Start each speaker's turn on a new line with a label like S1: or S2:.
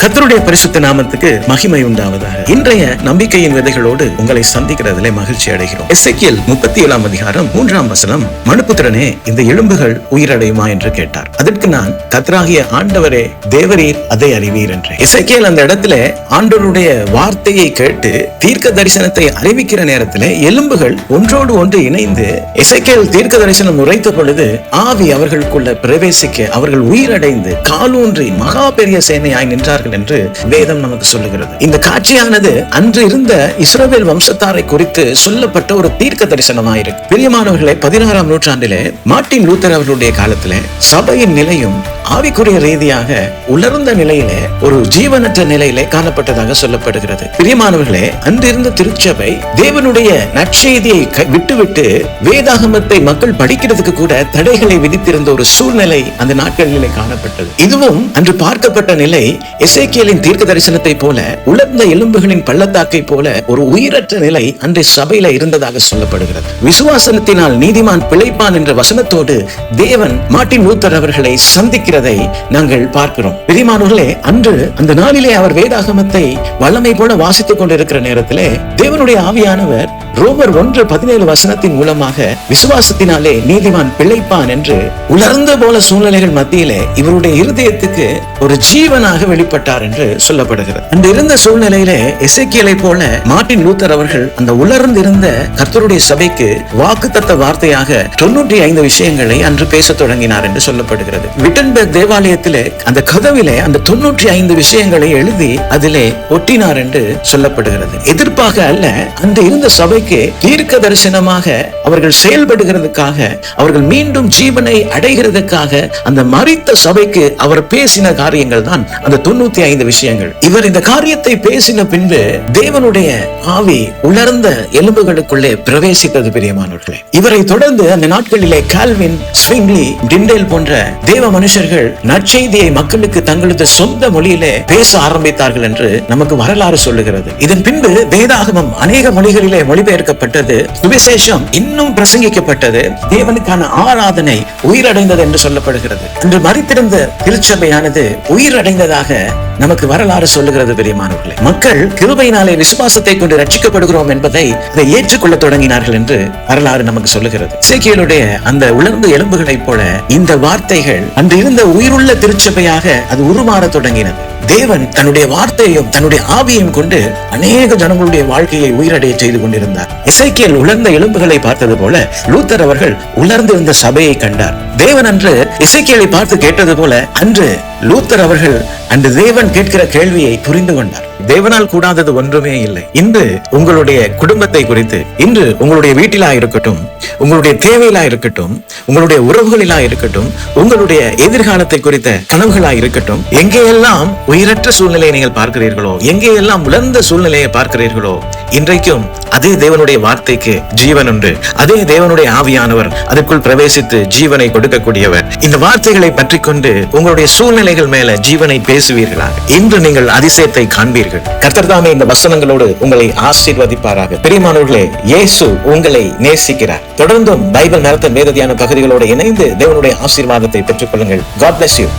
S1: கர்த்தருடைய பரிசுத்த நாமத்துக்கு மகிமை உண்டாவதாக. இன்றைய நம்பிக்கையின் விதைகளோடு உங்களை சந்திக்கிறதிலே மகிழ்ச்சி அடைகிறோம். எசேக்கியேல் 37 அதிகாரம் 3 வசனம், மனுபுத்திரனே, இந்த எலும்புகள் உயிரடையுமா என்று கேட்டார். அதற்கு நான், கர்த்தராகிய ஆண்டவரே, தேவரீர் அதை அறிவீர் என்றேன். எசேக்கியேல் அந்த இடத்துல ஆண்டவருடைய வார்த்தையை கேட்டு தீர்க்க தரிசனத்தை அறிவிக்கிற நேரத்திலே எலும்புகள் ஒன்றோடு ஒன்று இணைந்து எசேக்கியேல் தீர்க்க தரிசனம் உரைத்த பொழுது ஆவி அவர்களுக்குள்ள பிரவேசிக்க அவர்கள் உயிரடைந்து காலூன்றி மகா பெரிய சேனையாய் நின்றார்கள் என்று வேதம் நமக்கு சொல்லுகிறது. இந்த காட்சியானது அன்று இருந்த இஸ்ரவேல் வம்சத்தாரை குறித்து சொல்லப்பட்ட ஒரு தீர்க்க தரிசனமாயிருக்கு. பிரியமானவர்களே, 16ஆம் நூற்றாண்டிலே மார்ட்டின் லூத்தர் அவர்களுடைய காலத்திலே சபையின் நிலையும் ஆவிக்குரிய ரீதியாக உலர்ந்த நிலையிலே, ஒரு ஜீவனற்ற நிலையிலே காணப்பட்டதாக சொல்லப்படுகிறது. பிரியமானவர்களே, அன்றிருந்த திருச்சபை தேவனுடைய நற்செய்தியை விட்டுவிட்டு வேதாகமத்தை மக்கள் படிக்கிறதுக்கு கூட தடைகளை விதித்திருந்த ஒரு சூழ்நிலை அந்த நாட்களிலே காணப்பட்டது. இதுவும் அன்று பார்க்கப்பட்ட நிலை எசேக்கியேலின் தீர்க்க தரிசனத்தை போல, உலர்ந்த எலும்புகளின் பள்ளத்தாக்கை போல ஒரு உயிரற்ற நிலை அன்றைய சபையில இருந்ததாக சொல்லப்படுகிறது. விசுவாசத்தினால் நீதிமான் பிழைப்பான் என்ற வசனத்தோடு தேவன் மார்ட்டின் லூத்தர் அவர்களை சந்திக்கிறதை நாங்கள் பார்க்கிறோம். பிரியமானவர்களே, அன்று அந்த நாளிலே அவர் வேதாகமத்தை வல்லமை போல வாசித்துக் கொண்டிருக்கிற நேரத்திலே தேவனுடைய ஆவியானவர் ரோமர் 1:17 வசனத்தின் மூலமாக விசுவாசத்தினாலே நீதிமான் பிழைப்பான் என்று உலர்ந்த போல சூழ்நிலைகள் மத்தியிலே இவருடைய இருதயத்துக்கு ஒரு ஜீவனாக வெளிப்பட்டார் என்று சொல்லப்படுகிறது. அந்த இருந்த சூழ்நிலையிலே எசேக்கியேலை போல மார்ட்டின் லூத்தர் அவர்கள் அந்த உலர்ந்திருந்த கர்த்தருடைய சபைக்கு வாக்குத்தத்த வார்த்தையாக 95 விஷயங்களை அன்று பேசத் தொடங்கினார் என்று சொல்லப்படுகிறது. விட்டன்பர்க் தேவாலயத்திலே அந்த கதவிலே அந்த 95 விஷயங்களை எழுதி அதிலே ஒட்டினார் என்று சொல்லப்படுகிறது. எதிர்ப்பாக அல்ல, அன்று இருந்த சபைக்கு தீர்க்க தரிசனமாக அவர்கள் செயல்படுகிறதுக்காக, அவர்கள் மீண்டும் ஜீவனை அடைகிறதுக்காக அந்த மரித்த சபைக்கு அவர் பேசின காரியங்கள் தான் அந்த 95 விஷயங்கள். இவர் இந்த காரியத்தை பேசின பின்பு தேவனுடைய ஆவி உலர்ந்த எலும்புகளுக்குள்ளே பிரவேசித்தது. பிரியமானவர்களே, இவரை தொடர்ந்து அந்த நாட்களிலே கால்வின், ஸ்விங்லி, டிண்டேல் போன்ற தேவ மனுஷர்கள் நற்செய்தியை மக்களுக்கு தங்களது சொந்த மொழியிலே பேச ஆரம்பித்தார்கள் என்று நமக்கு வரலாறு சொல்லுகிறது. இதன் பின்பு வேதாகமம் அநேக மொழிகளிலே மொழிபெயர்க்கப்பட்டது. சுவிசேஷம் இன்னும் பிரசங்கிக்கப்பட்டது. தேவனுக்கான ஆராதனை உயிரடைந்தது என்று சொல்லப்படுகிறது. இன்று மரித்திருந்த திருச்சபையானது உயிரடைந்ததாக நமக்கு வரலாறு சொல்லுகிறது. பிரியமானவர்களே, மக்கள் கிருபையினாலே விசுவாசத்தை கொண்டு ரட்சிக்கப்படுகிறோம் என்பதை அதை ஏற்றுக்கொள்ள தொடங்கினார்கள் என்று வரலாறு நமக்கு சொல்லுகிறது. எசேக்கியேலுடைய அந்த உலர்ந்த எலும்புகளைப் போல இந்த வார்த்தைகள் அன்று இருந்த உயிருள்ள திருச்சபையாக அது உருமாற தொடங்கினது. தேவன் தன்னுடைய வார்த்தையையும் தன்னுடைய ஆவியையும் கொண்டு அநேக ஜனங்களுடைய வாழ்க்கையை உயிரடைய செய்து கொண்டிருந்தார். எசேக்கியேல் உலர்ந்த எலும்புகளை பார்த்தது போல லூத்தர் அவர்கள் உலர்ந்திருந்த சபையை கண்டார். தேவன் அன்று எசேக்கியேலை பார்த்து கேட்டது போல அன்று லூத்தர் அவர்கள் அன்று தேவன் கேட்கிற கேள்வியை புரிந்து கொண்டார். தேவனால் கூடாதது ஒன்றுமே இல்லை. இன்று உங்களுடைய குடும்பத்தை குறித்து, இன்று உங்களுடைய வீட்டிலா இருக்கட்டும், உங்களுடைய தேவையிலா இருக்கட்டும், உங்களுடைய உறவுகளிலா இருக்கட்டும், உங்களுடைய எதிர்காலத்தை குறித்த கனவுகளா இருக்கட்டும், எங்கேயெல்லாம் உயிரற்ற சூழ்நிலையை நீங்கள் பார்க்கிறீர்களோ, எங்கேயெல்லாம் உலர்ந்த சூழ்நிலையை பார்க்கிறீர்களோ, இன்றைக்கும் அதே தேவனுடைய வார்த்தைக்கு ஜீவன் உண்டு. அதே தேவனுடைய ஆவியானவர் அதற்குள் பிரவேசித்து ஜீவனை கொடுக்கக்கூடியவர். இந்த வார்த்தைகளை பற்றி கொண்டு உங்களுடைய சூழ்நிலைகள் மேல ஜீவனை பேசுவீர்களாக. இன்று நீங்கள் அதிசயத்தை காண்பீர்கள். கர்த்தர் தாமே இந்த வசனங்களோடு உங்களை ஆசீர்வதிப்பாராக. பிரியமானவர்களே, இயேசு உங்களை நேசிக்கிறார். தொடர்ந்தும் பைபிள் மரத்தன் வேத தியான பகுதிகளோடு இணைந்து தேவனுடைய ஆசீர்வாதத்தை பெற்றுக் கொள்ளுங்கள். God bless you.